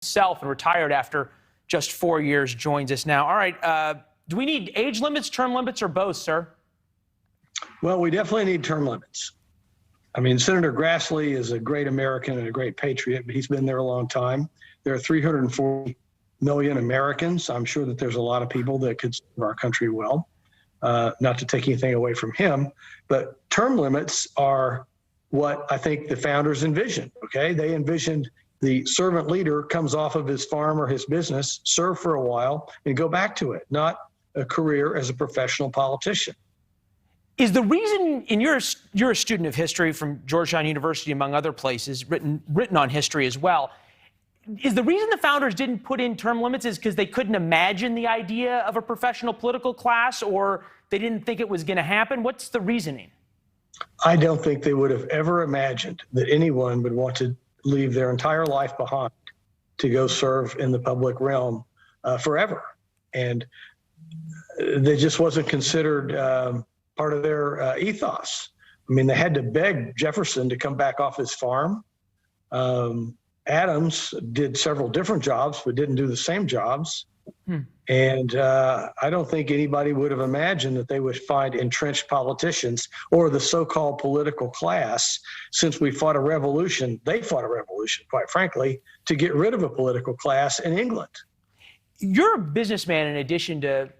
himself and retired after just 4 years, joins us now. All right, do we need age limits, term limits, or both, sir? Well, we definitely need term limits. I mean, Senator Grassley is a great American and a great patriot, but he's been there a long time. There are 340 million Americans. I'm sure that there's a lot of people that could serve our country well, not to take anything away from him, but term limits are what I think the founders envisioned, okay? They envisioned the servant leader comes off of his farm or his business, serve for a while, and go back to it, not a career as a professional politician. Is the reason, and you're a student of history from Georgetown University, among other places, written on history as well, is the reason the founders didn't put in term limits is because they couldn't imagine the idea of a professional political class, or they didn't think it was going to happen? What's the reasoning? I don't think they would have ever imagined that anyone would want to leave their entire life behind to go serve in the public realm forever. And they just wasn't considered part of their ethos. I mean, they had to beg Jefferson to come back off his farm. Adams did several different jobs, but didn't do the same jobs. And I don't think anybody would have imagined that they would find entrenched politicians or the so-called political class. Since we fought a revolution, they fought a revolution, quite frankly, to get rid of a political class in England. You're a businessman in addition to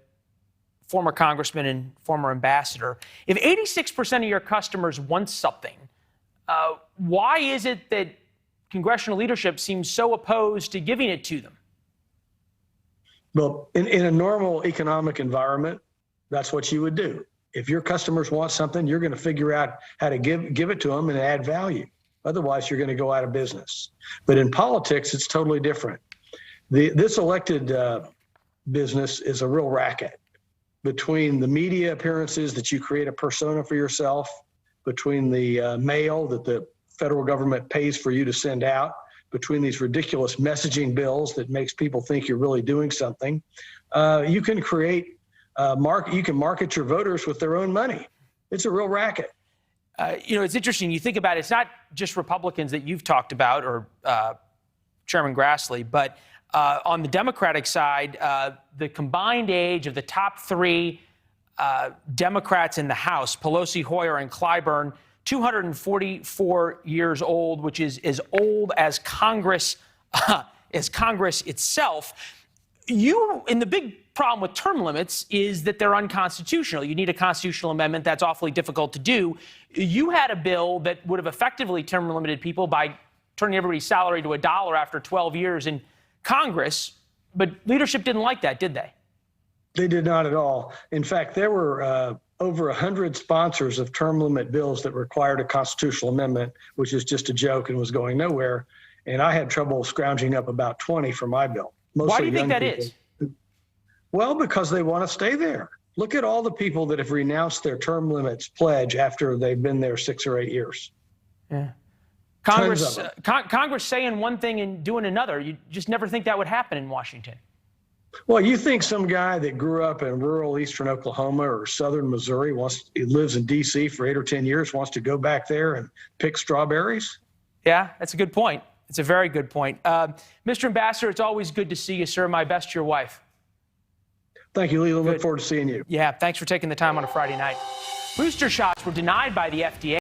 former congressman and former ambassador. If 86% of your customers want something, why is it that congressional leadership seems so opposed to giving it to them? Well, in a normal economic environment, that's what you would do. If your customers want something, you're going to figure out how to give it to them and add value. Otherwise, you're going to go out of business. But in politics, it's totally different. This elected business is a real racket. Between the media appearances that you create a persona for yourself, between the mail that the federal government pays for you to send out, between these ridiculous messaging bills that makes people think you're really doing something, you can create you can market your voters with their own money. It's a real racket. You know, it's interesting. You think about it, it's not just Republicans that you've talked about, or Chairman Grassley, but on the Democratic side, the combined age of the top three Democrats in the House, Pelosi, Hoyer, and Clyburn, 244 years old, which is as old as Congress itself. And the big problem with term limits is that they're unconstitutional. You need a constitutional amendment. That's awfully difficult to do. You had a bill that would have effectively term limited people by turning everybody's salary to $1 after 12 years in Congress, but leadership didn't like that, did they? They did not at all. In fact, there were over 100 sponsors of term limit bills that required a constitutional amendment, which is just a joke and was going nowhere. And I had trouble scrounging up about 20 for my bill. Why do you think that is? Well, because they want to stay there. Look at all the people that have renounced their term limits pledge after they've been there 6 or 8 years. Yeah. Congress saying one thing and doing another. You just never think that would happen in Washington. Well, you think some guy that grew up in rural eastern Oklahoma or southern Missouri lives in D.C. for 8 or 10 years, wants to go back there and pick strawberries? Yeah, that's a good point. It's a very good point. Mr. Ambassador, it's always good to see you, sir. My best to your wife. Thank you, Leland. Look forward to seeing you. Yeah, thanks for taking the time on a Friday night. Booster shots were denied by the FDA.